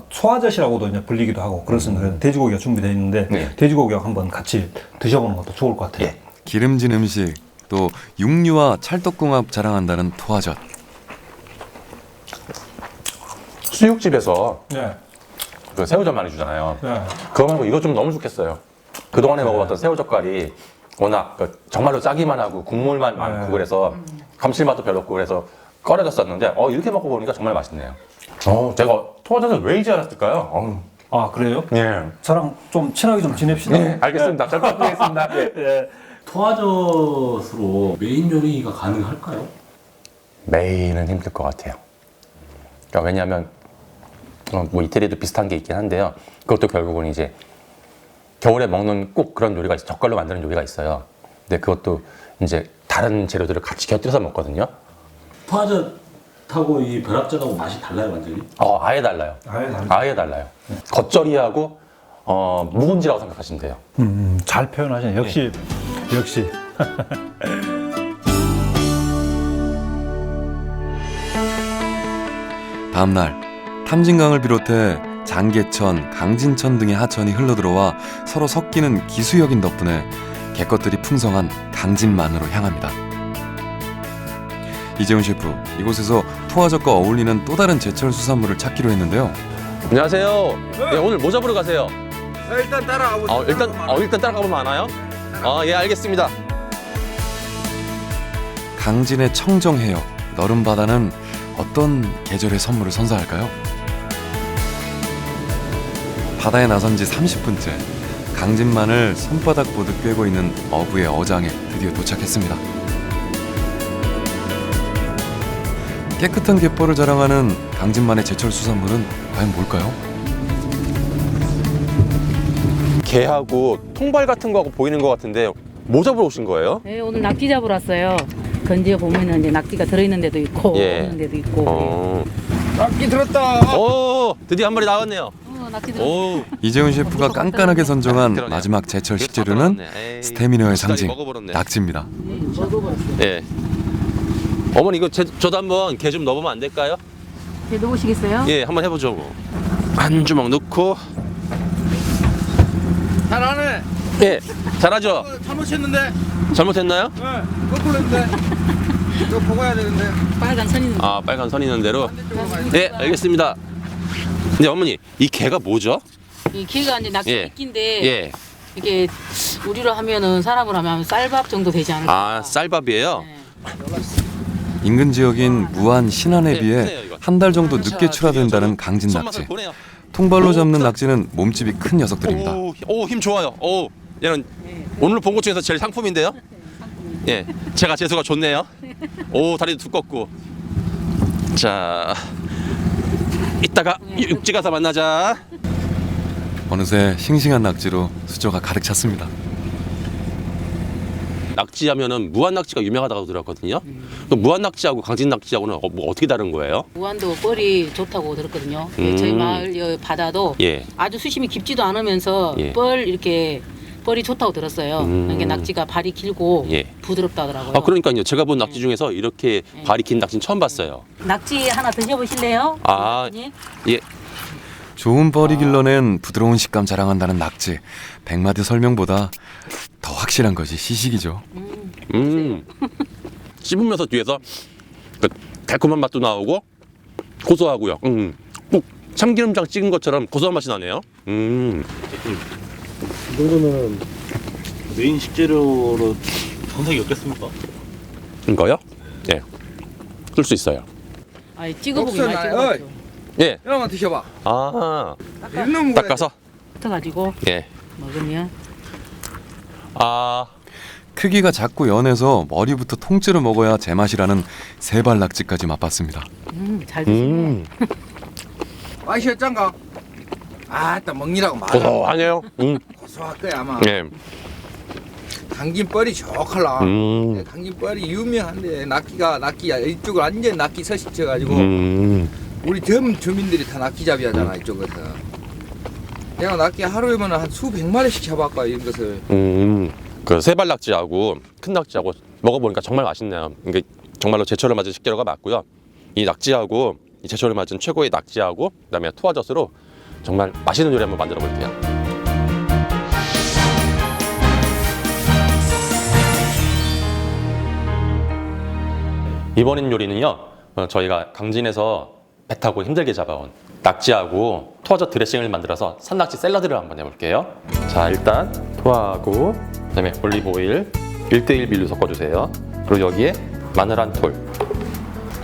소화젓이라고도 이제 불리기도 하고 그렇습니다. 그래서 돼지고기가 준비되어 있는데 네. 돼지고기하고 한번 같이 드셔보는 것도 좋을 것 같아요. 예. 기름진 음식 또 육류와 찰떡궁합 자랑한다는 토화젓. 수육집에서 예. 그 새우젓 많이 주잖아요. 예. 그거 말고 이거 좀 너무 좋겠어요. 그동안에 먹어봤던 새우젓갈이 워낙 정말로 짜기만 하고 국물만 많고 그래서 감칠맛도 별로 없고 그래서 꺼려졌었는데 이렇게 먹어보니까 정말 맛있네요. 제가 토화젓을 왜 이제 알았을까요? 아 그래요? 예. 저랑 좀 친하게 좀 지냅시다. 네, 알겠습니다. 잘 부탁드리겠습니다. 예. 토화젓으로 메인 요리가 가능할까요? 메인은 힘들 것 같아요. 그러니까 왜냐하면 뭐 이태리도 비슷한 게 있긴 한데요. 그것도 결국은 이제 겨울에 먹는 꼭 그런 요리가 있어요. 젓갈로 만드는 요리가 있어요. 근데 그것도 이제 다른 재료들을 같이 곁들여서 먹거든요. 토화젓하고 이 벼락젓하고 맛이 달라요, 완전히? 아예 달라요. 아예 달라요. 겉절이하고 묵은지라고 생각하시면 돼요. 잘 표현하시네. 역시. 다음날 탐진강을 비롯해 장계천, 강진천 등의 하천이 흘러들어와 서로 섞이는 기수역인 덕분에 개것들이 풍성한 강진만으로 향합니다. 이재훈 셰프, 이곳에서 토화젓과 어울리는 또 다른 제철 수산물을 찾기로 했는데요. 안녕하세요. 네, 오늘 뭐 잡으러 가세요? 일단 따라가보세요. 일단 따라가 보면 아나요? 예, 알겠습니다. 강진의 청정해역, 너른 바다는 어떤 계절의 선물을 선사할까요? 바다에 나선 지 30분째 강진만을 손바닥 보듯 꿰고 있는 어부의 어장에 드디어 도착했습니다. 깨끗한 갯벌을 자랑하는 강진만의 제철 수산물은 과연 뭘까요? 게하고 통발 같은 거하고 보이는 것 같은데 뭐 잡으러 오신 거예요? 네, 오늘 낙지 잡으러 왔어요. 건지에 보면은 이제 낙지가 들어있는 데도 있고 없는 데도 있고. 낙지 들었다. 드디어 한 마리 나왔네요. 낙지 들었어. 이재훈 셰프가 깐깐하게 선정한 마지막 제철 식재료는 스태미너의 상징, 낙지입니다. 예. 어머니 이거 저도 한번 게 좀 넣어보면 안 될까요? 게 넣으시겠어요? 예, 한번 해보죠. 뭐. 한 주먹 넣고. 잘하네. 예, 잘하죠. 잘못했는데. 잘못했나요? 네. 거꾸로 했는데. 이거 보고 해야 되는데. 빨간 선 있는 빨간 선 있는 대로. 네, 알겠습니다. 근데 어머니 이 게가 뭐죠? 이 게가 이제 낙지 예. 새끼인데 예. 이게 우리로 하면은 사람으로 하면 쌀밥 정도 되지 않을까? 쌀밥이에요? 네. 인근 지역인 무안 신안에 비해 한 달 정도 늦게 출하된다는 강진 낙지. 통발로 잡는 낙지는 몸집이 큰 녀석들입니다. 힘 좋아요. 얘는 오늘 본 것 중에서 제일 상품인데요. 예, 제가 재수가 좋네요. 다리도 두껍고. 자, 이따가 육지 가서 만나자. 어느새 싱싱한 낙지로 수저가 가득 찼습니다. 낙지 하면은 무안 낙지가 유명하다고 들었거든요. 그 무안 낙지하고 강진 낙지하고는 뭐 어떻게 다른 거예요? 무안도 뻘이 좋다고 들었거든요. 저희 마을 여 바다도 예. 아주 수심이 깊지도 않으면서 예. 뻘 이렇게 뻘이 좋다고 들었어요. 이게 낙지가 발이 길고 예. 부드럽다 하더라고요. 그러니까요. 제가 본 낙지 중에서 이렇게 발이 긴 낙지는 처음 봤어요. 낙지 하나 드셔보실래요? 예. 좋은 뻘이 길러낸 부드러운 식감 자랑한다는 낙지. 100마디 설명보다 더 확실한 것이 시식이죠. 씹으면서 뒤에서 그 달콤한 맛도 나오고 고소하고요. 꼭 참기름장 찍은 것처럼 고소한 맛이 나네요. 이 정도면 메인 식재료로 손색이 없겠습니까? 이거요? 예. 쓸 수 있어요. 찍어보기 많이 찍어봤죠. 예. 이거만 드셔봐. 닦아서. 붙어가지고 예. 먹으면. 크기가 작고 연해서 머리부터 통째로 먹어야 제맛이라는 세발 낙지까지 맛봤습니다. 잘 드시네. 맛이 어쩐가? 아따 먹니라고 말아. 고소하네요. 고소할 거야 아마. 네. 당긴벌이 좋을라. 당긴벌이 유명한데 낙기야 이쪽을 완전 낙기 서식쳐가지고 우리 전 주민들이 다 낙기잡이 하잖아 이쪽에서. 내가 낙기 하루에만 한 수백 마리씩 잡아가 이런 것을. 그 세발 낙지하고 큰 낙지하고 먹어보니까 정말 맛있네요. 이게 정말로 제철을 맞은 식재료가 맞고요. 이 낙지하고 이 제철을 맞은 최고의 낙지하고 그다음에 토화젓으로 정말 맛있는 요리 한번 만들어 볼게요. 이번 요리는요, 저희가 강진에서 배 타고 힘들게 잡아온 낙지하고 토화젓 드레싱을 만들어서 산낙지 샐러드를 한번 해볼게요. 자, 일단 토하고 그다음에 올리브 오일 1:1 비율로 섞어주세요. 그리고 여기에 마늘 한 톨,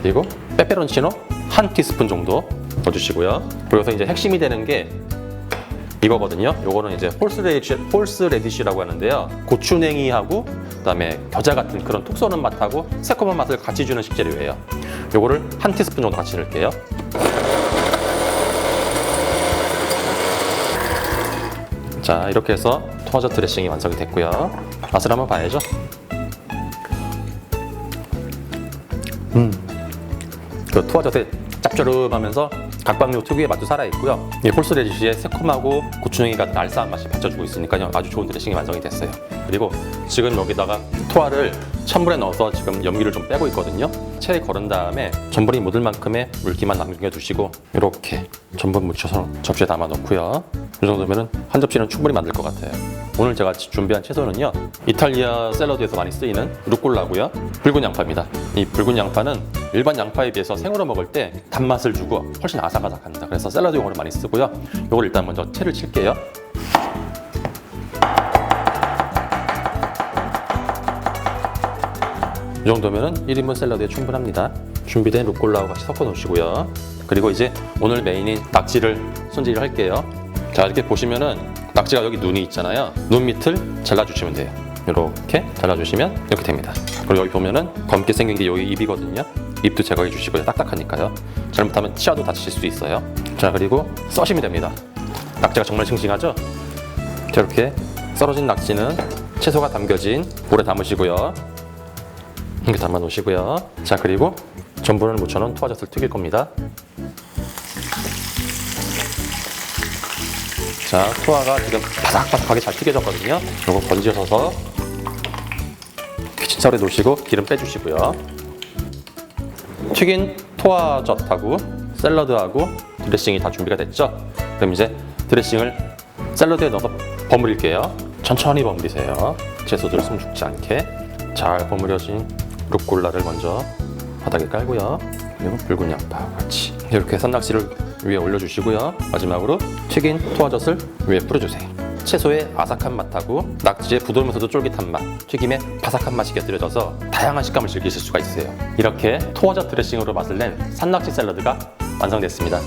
그리고 페페론치노 한 티스푼 정도 넣어주시고요. 그리고 여기서 이제 핵심이 되는 게 이거거든요. 요거는 이제 홀스 레디쉬라고 하는데요. 고추냉이하고 그다음에 겨자 같은 그런 톡 쏘는 맛하고 새콤한 맛을 같이 주는 식재료예요. 요거를 한 티스푼 정도 같이 넣을게요. 자, 이렇게 해서 토마토 드레싱이 완성이 됐고요. 맛을 한번 봐야죠. 그 토마토의 짭조름하면서 각각류 특유의 맛도 살아있고요. 이 홀스레디쉬의 새콤하고 고추냉이 같은 알싸한 맛이 받쳐주고 있으니까요. 아주 좋은 드레싱이 완성이 됐어요. 그리고 지금 여기다가 토화를 찬물에 넣어서 지금 염기를 좀 빼고 있거든요. 체에 거른 다음에 전분이 묻을 만큼의 물기만 남겨두시고 이렇게 전분 묻혀서 접시에 담아 놓고요. 이 정도면 한 접시는 충분히 만들 것 같아요. 오늘 제가 준비한 채소는요, 이탈리아 샐러드에서 많이 쓰이는 루꼴라고요. 붉은 양파입니다. 이 붉은 양파는 일반 양파에 비해서 생으로 먹을 때 단맛을 주고 훨씬 아삭아삭합니다. 그래서 샐러드용으로 많이 쓰고요. 이걸 일단 먼저 채를 칠게요. 이 정도면 1인분 샐러드에 충분합니다. 준비된 루꼴라와 같이 섞어 놓으시고요. 그리고 이제 오늘 메인인 낙지를 손질을 할게요. 자, 이렇게 보시면은 낙지가 여기 눈이 있잖아요. 눈 밑을 잘라주시면 돼요. 이렇게 잘라주시면 이렇게 됩니다. 그리고 여기 보면은 검게 생긴 게 여기 입이거든요. 입도 제거해 주시고요. 딱딱하니까요. 잘못하면 치아도 다치실 수 있어요. 자, 그리고 써시면 됩니다. 낙지가 정말 싱싱하죠? 자, 이렇게 썰어진 낙지는 채소가 담겨진 볼에 담으시고요. 이렇게 담아 놓으시고요. 자, 그리고 전분을 묻혀놓은 토화젓을 튀길 겁니다. 자, 토화가 지금 바삭바삭하게 잘 튀겨졌거든요. 이거 건져서 키친살에 놓으시고 기름 빼주시고요. 튀긴 토화젓하고 샐러드하고 드레싱이 다 준비가 됐죠? 그럼 이제 드레싱을 샐러드에 넣어서 버무릴게요. 천천히 버무리세요. 채소들 숨 죽지 않게. 잘 버무려진 루꼴라를 먼저 바닥에 깔고요. 그리고 붉은 양파와 같이 이렇게 산낙지를 위에 올려주시고요. 마지막으로 튀긴 토화젓을 위에 뿌려주세요. 채소의 아삭한 맛하고 낙지의 부드러우면서도 쫄깃한 맛, 튀김의 바삭한 맛이 곁들여져서 다양한 식감을 즐기실 수가 있어요. 이렇게 토화젓 드레싱으로 맛을 낸 산낙지 샐러드가 완성됐습니다.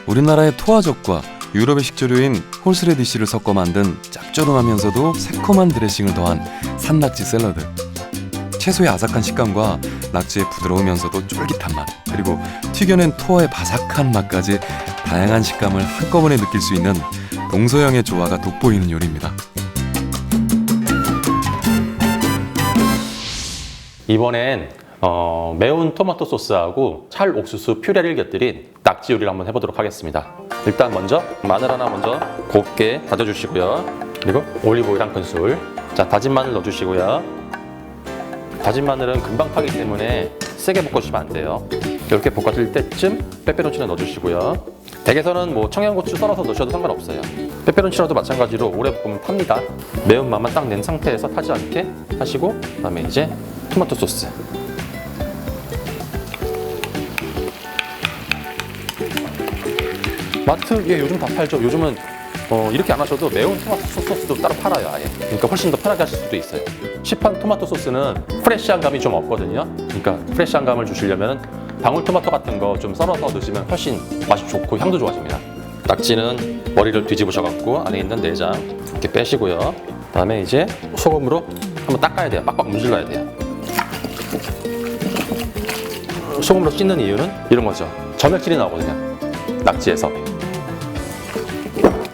우리나라의 토화젓과 유럽의 식재료인 홀스레디쉬를 섞어 만든 짭조름하면서도 새콤한 드레싱을 더한 산낙지 샐러드. 채소의 아삭한 식감과 낙지의 부드러우면서도 쫄깃한 맛, 그리고 튀겨낸 토화의 바삭한 맛까지 다양한 식감을 한꺼번에 느낄 수 있는 동서양의 조화가 돋보이는 요리입니다. 이번엔 매운 토마토 소스하고 찰 옥수수 퓨레를 곁들인 낙지 요리를 한번 해보도록 하겠습니다. 일단 먼저 마늘 하나 먼저 곱게 다져주시고요. 그리고 올리브 오일 한 큰술. 자, 다진 마늘 넣어주시고요. 다진 마늘은 금방 타기 때문에 세게 볶아주시면 안 돼요. 이렇게 볶아질 때쯤 페페론치노 넣어주시고요. 댁에서는 뭐 청양고추 썰어서 넣으셔도 상관없어요. 페페론치노도 마찬가지로 오래 볶으면 탑니다. 매운맛만 딱 낸 상태에서 타지 않게 하시고, 그다음에 이제 토마토 소스. 마트에 요즘 다 팔죠. 요즘은 이렇게 안 하셔도 매운 토마토 소스도 따로 팔아요, 아예. 그러니까 훨씬 더 편하게 하실 수도 있어요. 시판 토마토 소스는 프레쉬한 감이 좀 없거든요. 그러니까 프레쉬한 감을 주시려면 방울토마토 같은 거 좀 썰어서 넣으시면 훨씬 맛이 좋고 향도 좋아집니다. 낙지는 머리를 뒤집으셔갖고 안에 있는 내장 이렇게 빼시고요. 그다음에 이제 소금으로 한번 닦아야 돼요. 빡빡 문질러야 돼요. 소금으로 씻는 이유는 이런 거죠. 점액질이 나오거든요. 낙지에서.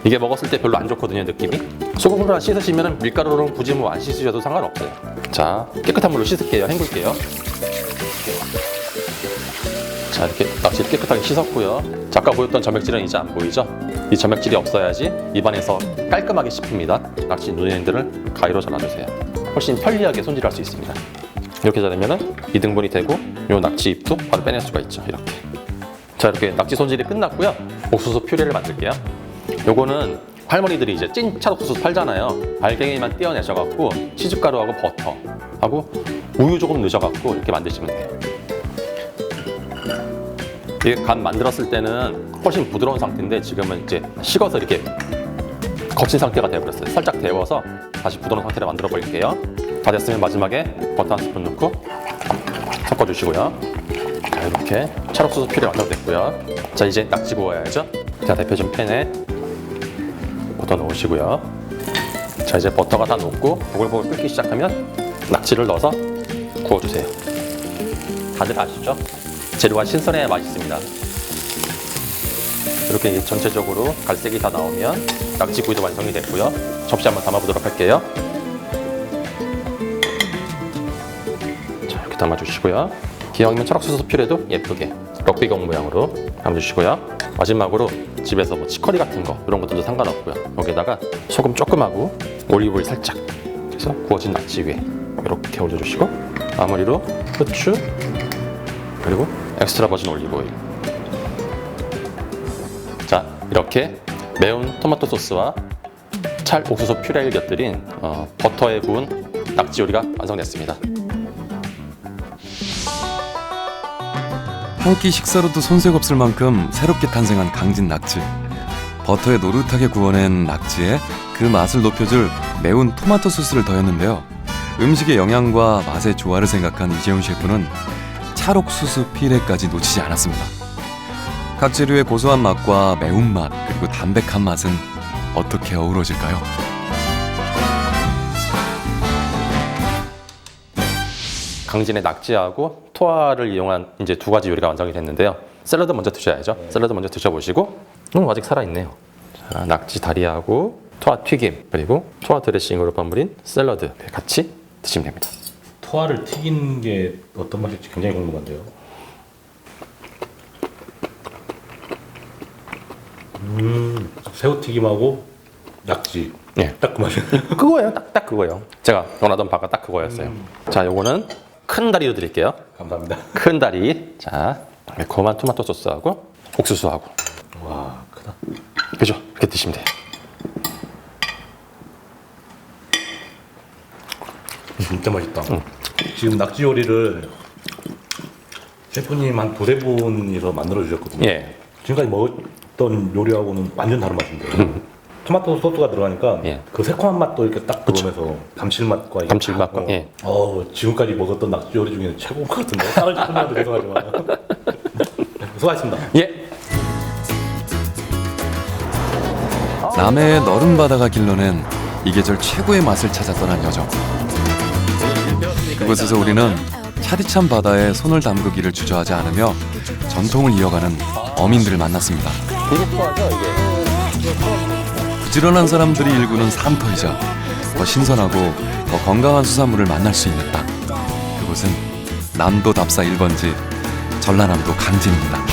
이게 먹었을 때 별로 안 좋거든요, 느낌이. 소금으로 씻으시면 밀가루로 굳이 뭐 안 씻으셔도 상관없어요. 자, 깨끗한 물로 씻을게요. 헹굴게요. 자, 이렇게 낙지를 깨끗하게 씻었고요. 자, 아까 보였던 점액질은 이제 안 보이죠? 이 점액질이 없어야지 입안에서 깔끔하게 씹힙니다. 낙지 누린들을 가위로 잘라주세요. 훨씬 편리하게 손질할 수 있습니다. 이렇게 자르면 2등분이 되고 이 낙지 잎도 바로 빼낼 수가 있죠. 이렇게. 자, 이렇게 낙지 손질이 끝났고요. 옥수수 퓨레를 만들게요. 요거는 할머니들이 이제 찐 찰옥수수 팔잖아요. 알갱이만 떼어내셔갖고 치즈가루하고 버터하고 우유 조금 넣으셔갖고 이렇게 만드시면 돼요. 이게 간 만들었을 때는 훨씬 부드러운 상태인데 지금은 이제 식어서 이렇게 거친 상태가 되어버렸어요. 살짝 데워서 다시 부드러운 상태로 만들어 버릴게요. 다 됐으면 마지막에 버터 한 스푼 넣고 섞어주시고요. 자, 이렇게 찰옥수수 퓨레 완성됐고요. 자, 이제 낙지 구워야죠. 자, 데펴준 팬에 버터 넣으시고요. 자, 이제 버터가 다 녹고 보글보글 끓기 시작하면 낙지를 넣어서 구워주세요. 다들 아시죠? 재료가 신선해야 맛있습니다. 이렇게 전체적으로 갈색이 다 나오면 낙지 구이도 완성이 됐고요. 접시 한번 담아보도록 할게요. 자, 이렇게 담아주시고요. 기왕이면 찰옥수수 퓨레도 예쁘게 럭비공 모양으로 담아주시고요. 마지막으로 집에서 뭐 치커리 같은 거 이런 것들도 상관없고요. 여기다가 소금 조금 하고 올리브오일 살짝 해서 구워진 낙지 위에 이렇게 올려주시고 마무리로 후추 그리고 엑스트라 버진 올리브오일. 자, 이렇게 매운 토마토 소스와 찰 옥수수 퓨레를 곁들인 버터에 구운 낙지 요리가 완성됐습니다. 한 끼 식사로도 손색 없을 만큼 새롭게 탄생한 강진 낙지. 버터에 노릇하게 구워낸 낙지에 그 맛을 높여줄 매운 토마토 소스를 더했는데요. 음식의 영양과 맛의 조화를 생각한 이재훈 셰프는 찰옥수수 퓨레까지 놓치지 않았습니다. 각 재료의 고소한 맛과 매운맛 그리고 담백한 맛은 어떻게 어우러질까요? 강진의 낙지하고 토화를 이용한 이제 두 가지 요리가 완성이 됐는데요. 샐러드 먼저 드셔야죠. 샐러드 먼저 드셔보시고 아직 살아있네요. 자, 낙지 다리하고 토화 튀김 그리고 토화 드레싱으로 버무린 샐러드 같이 드시면 됩니다. 토화를 튀긴 게 어떤 맛일지 굉장히 궁금한데요. 새우튀김하고 낙지. 예, 딱 그 맛이에요. 그거예요. 딱 그거예요. 제가 원하던 바가 딱 그거였어요. 자, 요거는 큰 다리로 드릴게요. 감사합니다. 큰 다리. 자, 매콤한 토마토 소스하고 옥수수하고. 와, 크다. 그죠? 이렇게 드시면 돼요. 진짜 맛있다. 지금 낙지 요리를 셰프님 한 두세 분이서 만들어 주셨거든요. 예. 지금까지 먹었던 요리하고는 완전 다른 맛인데 토마토 소스가 들어가니까 예. 그 새콤한 맛도 이렇게 딱 들어오면서 감칠맛과 이게 감칠맛과, 딱, 예. 지금까지 먹었던 낙지 요리 중에 최고인 것 같은데 다른 셰프님한테 죄송하지만 수고하셨습니다. 예. 남해의 너른 바다가 길러낸 이 계절 최고의 맛을 찾아 떠난 여정. 그곳에서 우리는 차디찬 바다에 손을 담그기를 주저하지 않으며 전통을 이어가는 어민들을 만났습니다. 되게 좋아하죠, 이게. 부지런한 사람들이 일구는 삶터이자 더 신선하고 더 건강한 수산물을 만날 수 있는 땅. 그곳은 남도 답사 1번지 전라남도 강진입니다.